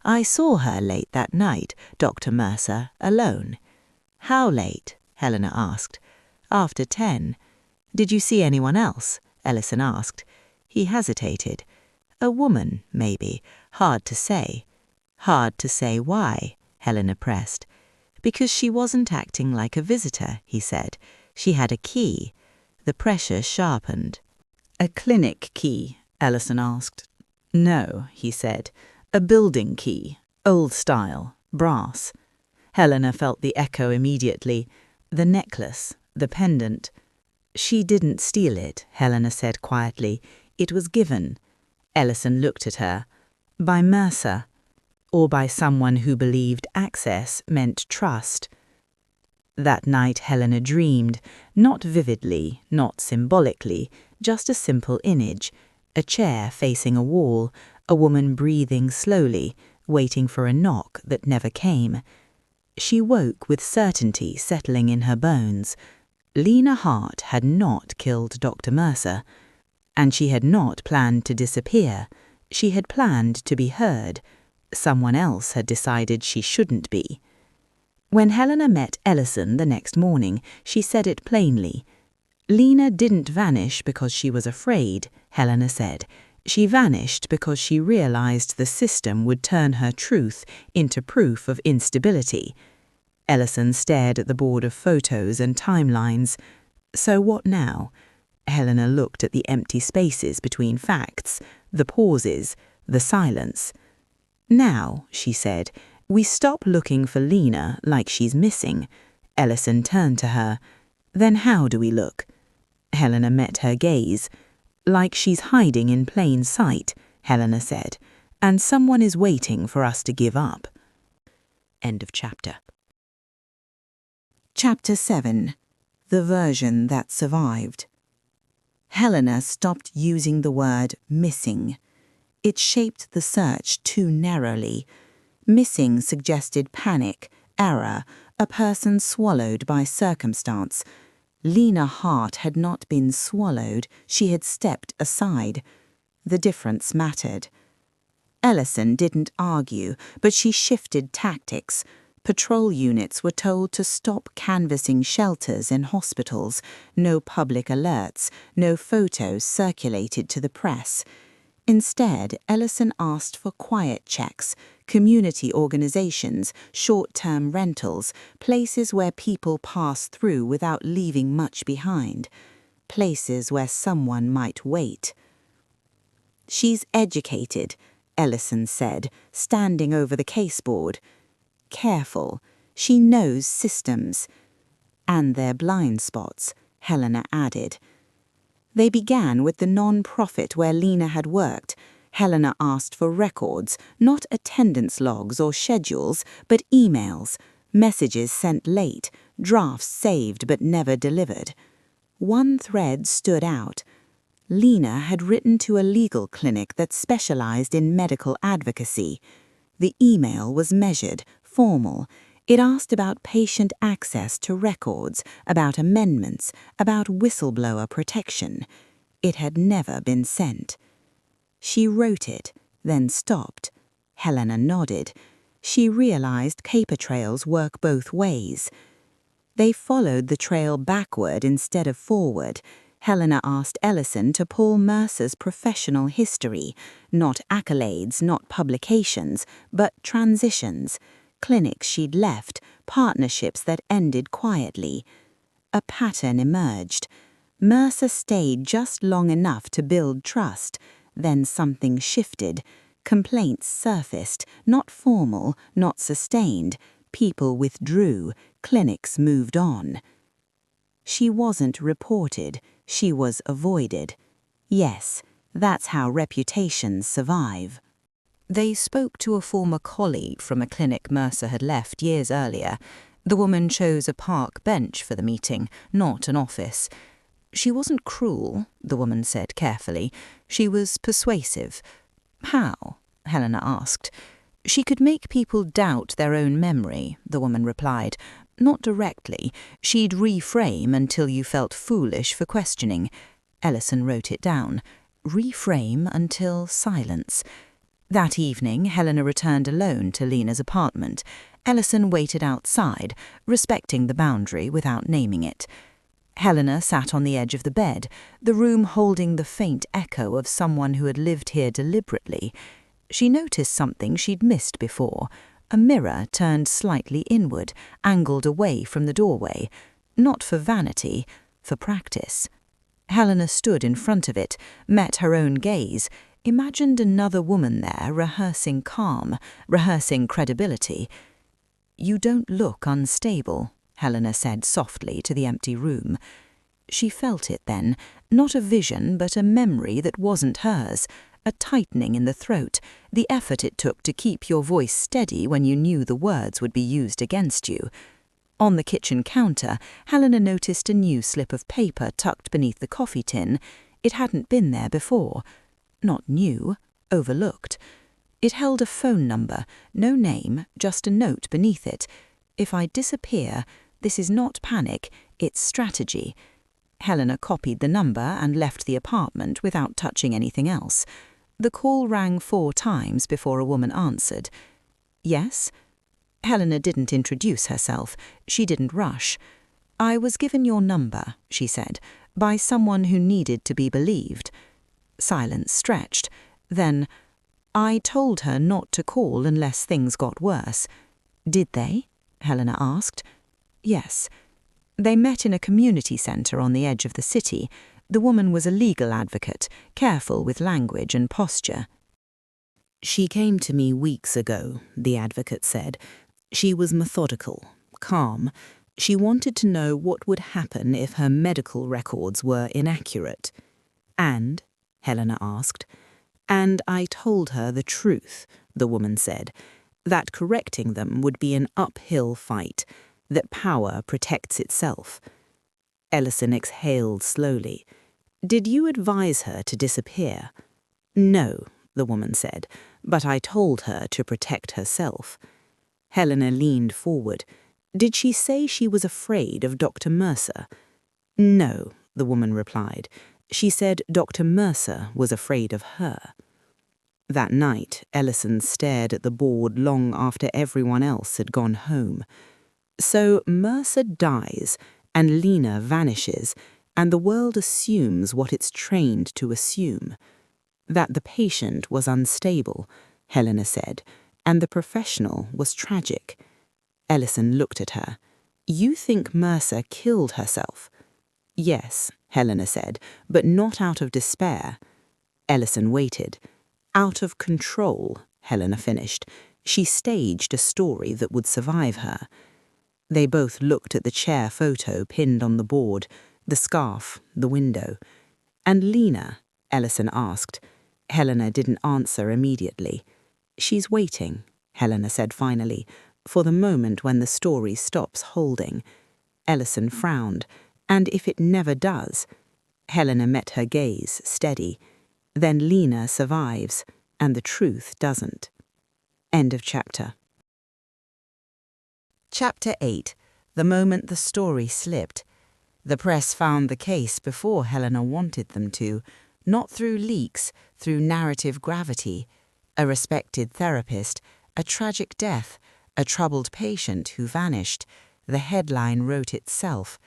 I saw her late that night, Dr. Mercer, alone. How late? Helena asked. After 10. Did you see anyone else? Ellison asked. He hesitated. A woman, maybe. Hard to say. Hard to say why, Helena pressed. Because she wasn't acting like a visitor, he said. She had a key. The pressure sharpened. A clinic key, Ellison asked. No, he said. A building key. Old style. Brass. Helena felt the echo immediately. The necklace. The pendant. She didn't steal it, Helena said quietly. It was given. Ellison looked at her. By Mercer. Or by someone who believed access meant trust. That night Helena dreamed, not vividly, not symbolically, just a simple image, a chair facing a wall, a woman breathing slowly, waiting for a knock that never came. She woke with certainty settling in her bones. Lena Hart had not killed Dr. Mercer, and she had not planned to disappear. She had planned to be heard. Someone else had decided she shouldn't be. When Helena met Ellison the next morning, she said it plainly. Lena didn't vanish because she was afraid, Helena said. She vanished because she realized the system would turn her truth into proof of instability. Ellison stared at the board of photos and timelines. So what now? Helena looked at the empty spaces between facts, the pauses, the silence. Now, she said, we stop looking for Lena like she's missing. Ellison turned to her. Then how do we look? Helena met her gaze. Like she's hiding in plain sight, Helena said, and someone is waiting for us to give up. End of chapter. Chapter 7. The Version That Survived. Helena stopped using the word missing. It shaped the search too narrowly. Missing suggested panic, error, a person swallowed by circumstance. Lena Hart had not been swallowed, she had stepped aside. The difference mattered. Ellison didn't argue, but she shifted tactics. Patrol units were told to stop canvassing shelters and hospitals, no public alerts, no photos circulated to the press. Instead, Ellison asked for quiet checks, community organizations, short-term rentals, places where people pass through without leaving much behind, places where someone might wait. "She's educated," Ellison said, standing over the caseboard. "Careful. She knows systems." "And their blind spots," Helena added. They began with the non-profit where Lena had worked. Helena asked for records, not attendance logs or schedules, but emails, messages sent late, drafts saved but never delivered. One thread stood out. Lena had written to a legal clinic that specialized in medical advocacy. The email was measured, formal. It asked about patient access to records, about amendments, about whistleblower protection. It had never been sent. She wrote it, then stopped. Helena nodded. She realized paper trails work both ways. They followed the trail backward instead of forward. Helena asked Ellison to pull Mercer's professional history, not accolades, not publications, but transitions. Clinics she'd left, partnerships that ended quietly. A pattern emerged. Mercer stayed just long enough to build trust. Then something shifted. Complaints surfaced, not formal, not sustained. People withdrew. Clinics moved on. She wasn't reported. She was avoided. Yes, that's how reputations survive. They spoke to a former colleague from a clinic Mercer had left years earlier. The woman chose a park bench for the meeting, not an office. She wasn't cruel, the woman said carefully. She was persuasive. How? Helena asked. She could make people doubt their own memory, the woman replied. Not directly. She'd reframe until you felt foolish for questioning. Ellison wrote it down. Reframe until silence. That evening, Helena returned alone to Lena's apartment. Ellison waited outside, respecting the boundary without naming it. Helena sat on the edge of the bed, the room holding the faint echo of someone who had lived here deliberately. She noticed something she'd missed before. A mirror turned slightly inward, angled away from the doorway. Not for vanity, for practice. Helena stood in front of it, met her own gaze, imagined another woman there rehearsing calm, rehearsing credibility. "You don't look unstable," Helena said softly to the empty room. She felt it then, not a vision but a memory that wasn't hers, a tightening in the throat, the effort it took to keep your voice steady when you knew the words would be used against you. On the kitchen counter, Helena noticed a new slip of paper tucked beneath the coffee tin. It hadn't been there before. Not new, overlooked. It held a phone number, no name, just a note beneath it. "If I disappear, this is not panic, it's strategy." Helena copied the number and left the apartment without touching anything else. The call rang 4 times before a woman answered. "Yes?" Helena didn't introduce herself. She didn't rush. "I was given your number," she said, "by someone who needed to be believed." Silence stretched. Then, "I told her not to call unless things got worse." "Did they?" Helena asked. "Yes." They met in a community centre on the edge of the city. The woman was a legal advocate, careful with language and posture. "She came to me weeks ago," the advocate said. "She was methodical, calm. She wanted to know what would happen if her medical records were inaccurate." "And?" Helena asked. "And I told her the truth," the woman said, "that correcting them would be an uphill fight, that power protects itself." Ellison exhaled slowly. "Did you advise her to disappear?" "No," the woman said, "but I told her to protect herself." Helena leaned forward. "Did she say she was afraid of Dr. Mercer?" "No," the woman replied. "She said Dr. Mercer was afraid of her." That night, Ellison stared at the board long after everyone else had gone home. So Mercer dies, and Lena vanishes, and the world assumes what it's trained to assume. That the patient was unstable, Helena said, and the professional was tragic. Ellison looked at her. You think Mercer killed herself? Yes, Helena said, but not out of despair. Ellison waited. Out of control, Helena finished. She staged a story that would survive her. They both looked at the chair photo pinned on the board, the scarf, the window. And Lena? Ellison asked. Helena didn't answer immediately. She's waiting, Helena said finally, for the moment when the story stops holding. Ellison frowned. And if it never does? Helena met her gaze, steady. Then Lena survives, and the truth doesn't. End of chapter. Chapter 8. The moment the story slipped. The press found the case before Helena wanted them to, not through leaks, through narrative gravity. A respected therapist, a tragic death, a troubled patient who vanished. The headline wrote itself.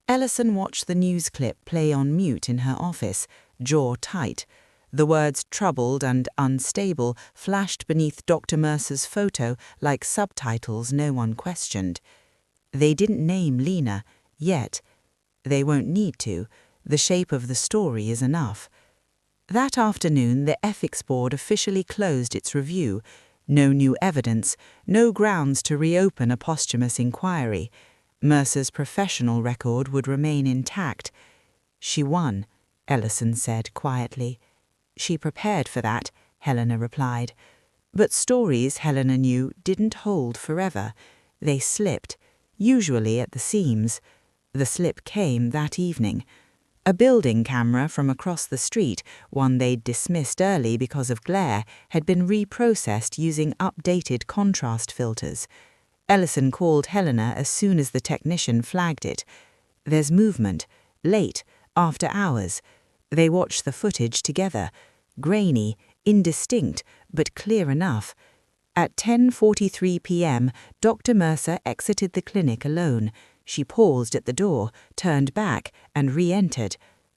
Ellison watched the news clip play on mute in her office, jaw tight. The words troubled and unstable flashed beneath Dr. Mercer's photo like subtitles no one questioned. They didn't name Lena, yet. They won't need to. The shape of the story is enough. That afternoon, the Ethics Board officially closed its review. No new evidence, no grounds to reopen a posthumous inquiry. Mercer's professional record would remain intact. She won, Ellison said quietly. She prepared for that, Helena replied. But stories, Helena knew, didn't hold forever. They slipped, usually at the seams. The slip came that evening. A building camera from across the street, one they'd dismissed early because of glare, had been reprocessed using updated contrast filters. Ellison called Helena as soon as the technician flagged it. There's movement. Late. After hours. They watched the footage together. Grainy, indistinct, but clear enough. At 10:43 p.m., Dr. Mercer exited the clinic alone. She paused at the door, turned back, and re-entered.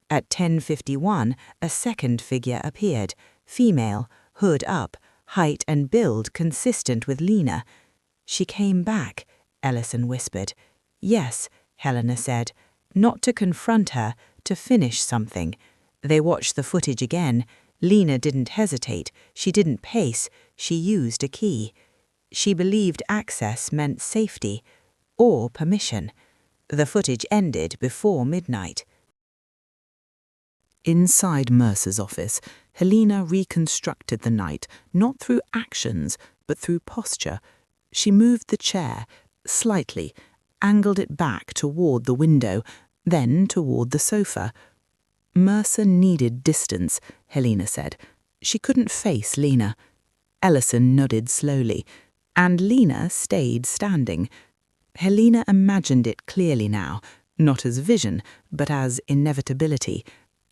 At 10:51, a second figure appeared. Female, hood up, height and build consistent with Lena. She came back, Ellison whispered. Yes, Helena said. Not to confront her, to finish something. They watched the footage again. Lena didn't hesitate. She didn't pace. She used a key. She believed access meant safety. Or permission. The footage ended before midnight. Inside Mercer's office, Helena reconstructed the night, not through actions, but through posture. She moved the chair, slightly, angled it back toward the window, then toward the sofa. Mercer needed distance, Helena said. She couldn't face Lena. Ellison nodded slowly, and Lena stayed standing. Helena imagined it clearly now, not as vision, but as inevitability.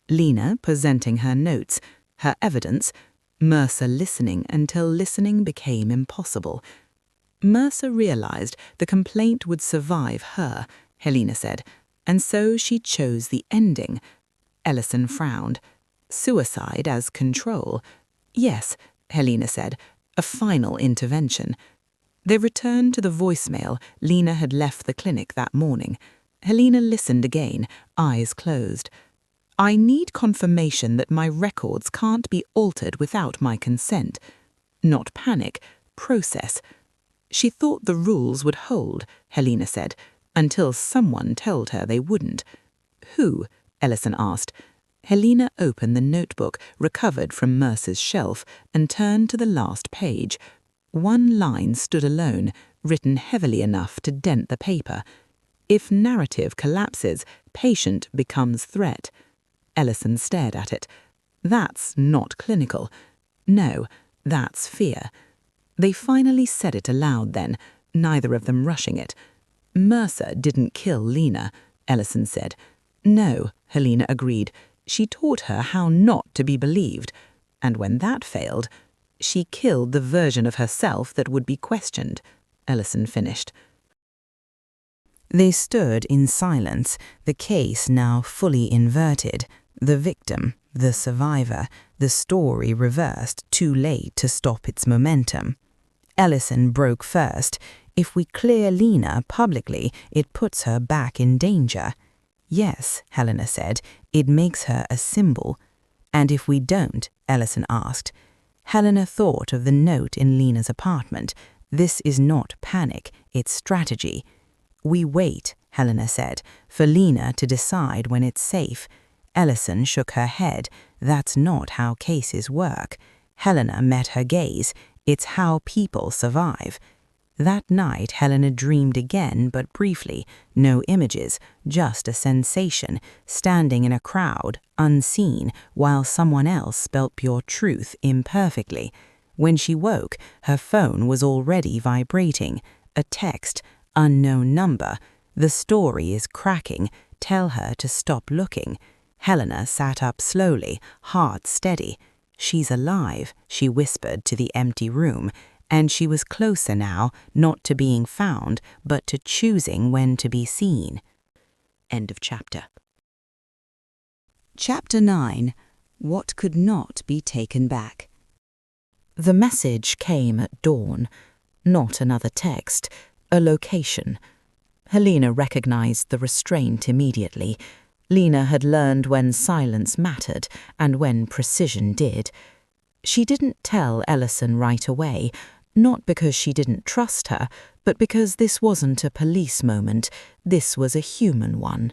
Lena presenting her notes, her evidence, Mercer listening until listening became impossible. Mercer realized the complaint would survive her, Helena said, and so she chose the ending. Ellison frowned. Suicide as control. Yes, Helena said, a final intervention. They returned to the voicemail Lena had left the clinic that morning. Helena listened again, eyes closed. I need confirmation that my records can't be altered without my consent. Not panic, process. She thought the rules would hold, Helena said, until someone told her they wouldn't. Who? Ellison asked. Helena opened the notebook recovered from Mercer's shelf and turned to the last page. One line stood alone, written heavily enough to dent the paper. If narrative collapses, patient becomes threat. Ellison stared at it. That's not clinical. No, that's fear. They finally said it aloud then, neither of them rushing it. Mercer didn't kill Lena, Ellison said. No, Helena agreed. She taught her how not to be believed. And when that failed, she killed the version of herself that would be questioned, Ellison finished. They stood in silence, the case now fully inverted, the victim The survivor, the story reversed too late to stop its momentum. Ellison broke first. If we clear Lena publicly, it puts her back in danger. Yes, Helena said, it makes her a symbol. And if we don't, Ellison asked. Helena thought of the note in Lena's apartment. This is not panic, it's strategy. We wait, Helena said, for Lena to decide when it's safe. Ellison shook her head. That's not how cases work. Helena met her gaze. It's how people survive. That night, Helena dreamed again, but briefly. No images, just a sensation, standing in a crowd, unseen, while someone else spelt pure truth imperfectly. When she woke, her phone was already vibrating. A text, unknown number. The story is cracking. Tell her to stop looking. Helena sat up slowly, heart steady. She's alive, she whispered to the empty room. And she was closer now, not to being found, but to choosing when to be seen. End of chapter. Chapter 9. What Could Not Be Taken Back. The message came at dawn. Not another text, a location. Helena recognized the restraint immediately. Lena had learned when silence mattered and when precision did. She didn't tell Ellison right away, not because she didn't trust her, but because this wasn't a police moment, this was a human one.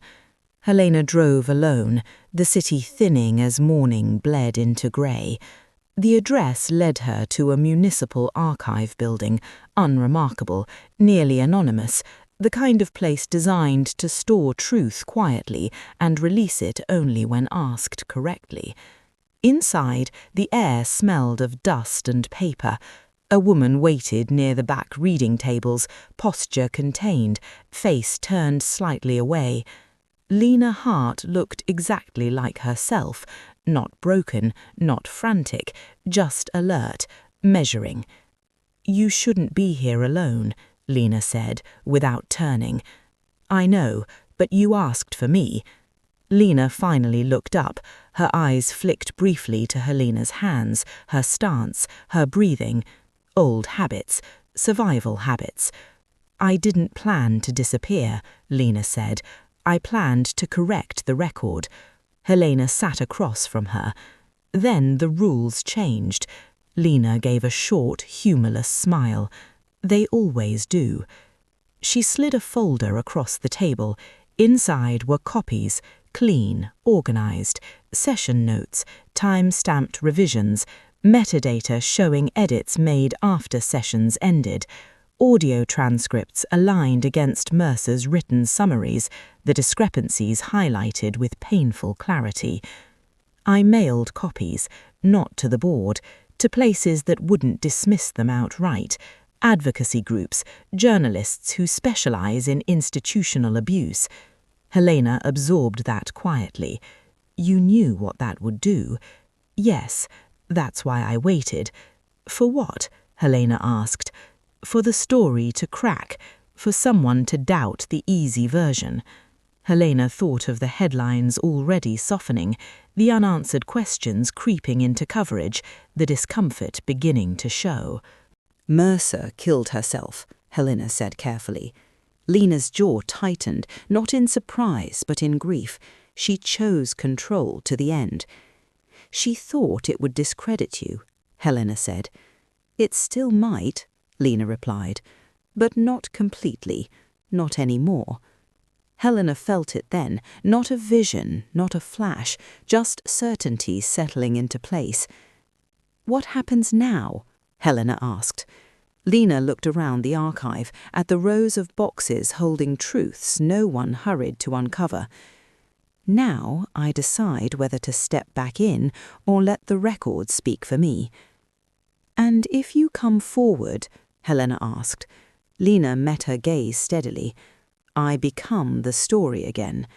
Helena drove alone, the city thinning as morning bled into grey. The address led her to a municipal archive building, unremarkable, nearly anonymous, the kind of place designed to store truth quietly and release it only when asked correctly. Inside, the air smelled of dust and paper. A woman waited near the back reading tables, posture contained, face turned slightly away. Lena Hart looked exactly like herself, not broken, not frantic, just alert, measuring. "You shouldn't be here alone," Lena said, without turning. "I know, but you asked for me." Lena finally looked up. Her eyes flicked briefly to Helena's hands, her stance, her breathing. Old habits, survival habits. "I didn't plan to disappear," Lena said. "I planned to correct the record." Helena sat across from her. Then the rules changed. Lena gave a short, humorless smile. They always do. She slid a folder across the table. Inside were copies, clean, organized, session notes, time-stamped revisions, metadata showing edits made after sessions ended, audio transcripts aligned against Mercer's written summaries, the discrepancies highlighted with painful clarity. I mailed copies, not to the board, to places that wouldn't dismiss them outright, advocacy groups, journalists who specialize in institutional abuse. Helena absorbed that quietly. You knew what that would do. Yes, that's why I waited. For what? Helena asked. For the story to crack, for someone to doubt the easy version. Helena thought of the headlines already softening, the unanswered questions creeping into coverage, the discomfort beginning to show. Mercer killed herself, Helena said carefully. Lena's jaw tightened, not in surprise but in grief. She chose control to the end. She thought it would discredit you, Helena said. It still might, Lena replied, but not completely, not anymore. Helena felt it then, not a vision, not a flash, just certainty settling into place. What happens now? Helena asked. Lena looked around the archive, at the rows of boxes holding truths no one hurried to uncover. Now I decide whether to step back in or let the record speak for me. And if you come forward, Helena asked. Lena met her gaze steadily. I become the story again.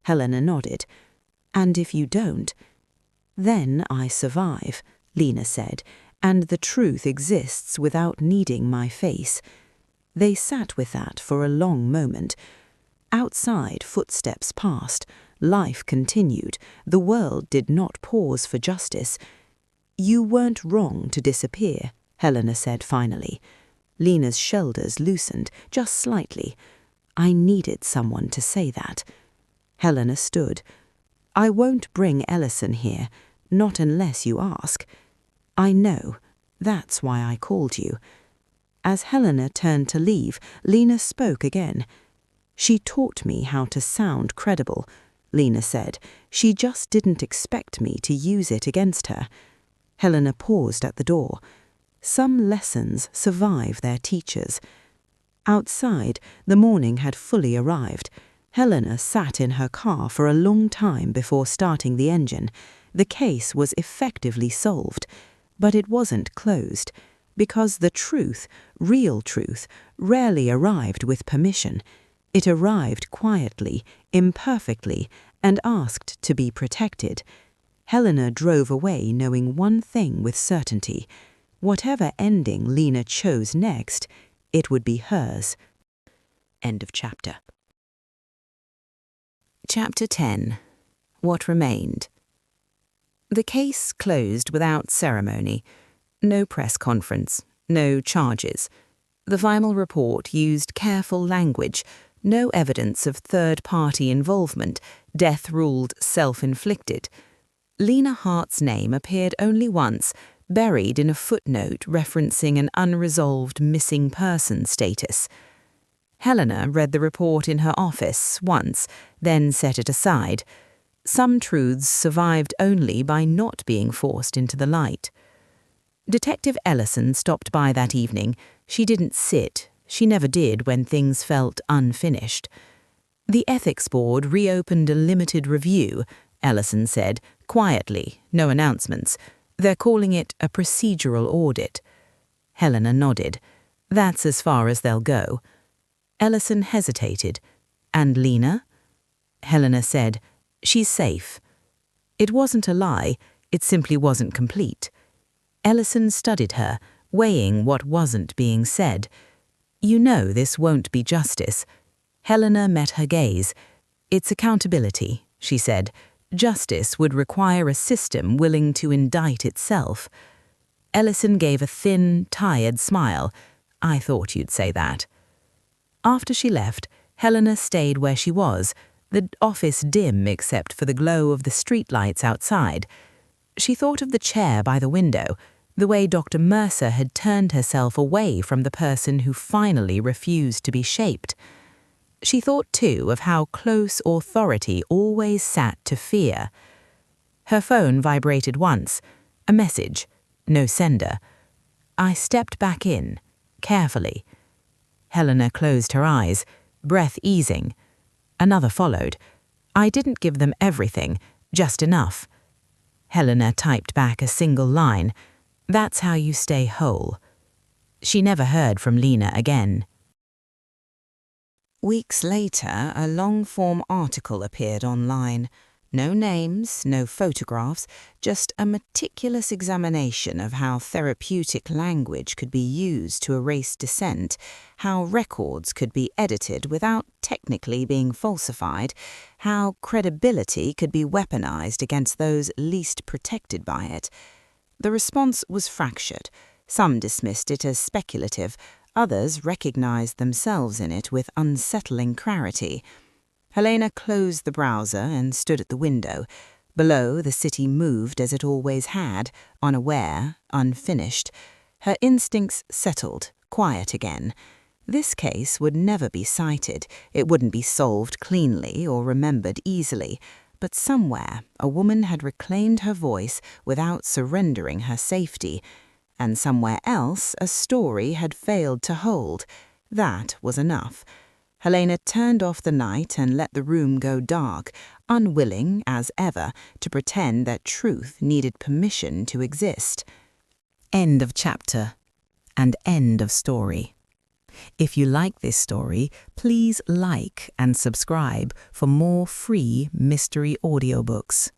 Helena nodded. And if you don't? Then I survive, Lena said, and the truth exists without needing my face. They sat with that for a long moment. Outside, footsteps passed, Life continued. The world did not pause for justice. "You weren't wrong to disappear," Helena said finally. Lena's shoulders loosened, just slightly. "I needed someone to say that." Helena stood. "I won't bring Ellison here, not unless you ask." "I know. That's why I called you." As Helena turned to leave, Lena spoke again. "She taught me how to sound credible," Lena said. "She just didn't expect me to use it against her." Helena paused at the door. Some lessons survive their teachers. Outside, the morning had fully arrived. Helena sat in her car for a long time before starting the engine. The case was effectively solved, but it wasn't closed, because the truth, real truth, rarely arrived with permission. It arrived quietly, imperfectly, and asked to be protected. Helena drove away knowing one thing with certainty. Whatever ending Lena chose next, it would be hers. End of chapter. Chapter 10. What Remained. The case closed without ceremony. No press conference, no charges. The final report used careful language, no evidence of third-party involvement, death ruled self-inflicted. Lena Hart's name appeared only once, buried in a footnote referencing an unresolved missing person status. Helena read the report in her office once, then set it aside. Some truths survived only by not being forced into the light. Detective Ellison stopped by that evening. She didn't sit. She never did when things felt unfinished. "The ethics board reopened a limited review," Ellison said, quietly, no announcements. "They're calling it a procedural audit." Helena nodded. "That's as far as they'll go." Ellison hesitated. "And Lena?" Helena said, "She's safe." It wasn't a lie, it simply wasn't complete. Ellison studied her, weighing what wasn't being said. "You know this won't be justice." Helena met her gaze. "It's accountability," she said. "Justice would require a system willing to indict itself." Ellison gave a thin, tired smile. "I thought you'd say that." After she left, Helena stayed where she was, the office dim except for the glow of the streetlights outside. She thought of the chair by the window, the way Dr. Mercer had turned herself away from the person who finally refused to be shaped. She thought, too, of how close authority always sat to fear. Her phone vibrated once. A message. No sender. I stepped back in, carefully. Helena closed her eyes, breath easing. Another followed. I didn't give them everything, just enough. Helena typed back a single line. That's how you stay whole. She never heard from Lena again. Weeks later, a long-form article appeared online. No names, no photographs, just a meticulous examination of how therapeutic language could be used to erase dissent, how records could be edited without technically being falsified, how credibility could be weaponized against those least protected by it. The response was fractured. Some dismissed it as speculative, others recognized themselves in it with unsettling clarity. Helena closed the browser and stood at the window. Below, the city moved as it always had, unaware, unfinished. Her instincts settled, quiet again. This case would never be cited. It wouldn't be solved cleanly or remembered easily. But somewhere, a woman had reclaimed her voice without surrendering her safety. And somewhere else, a story had failed to hold. That was enough. Helena turned off the night and let the room go dark, unwilling, as ever, to pretend that truth needed permission to exist. End of chapter and end of story. If you like this story, please like and subscribe for more free mystery audiobooks.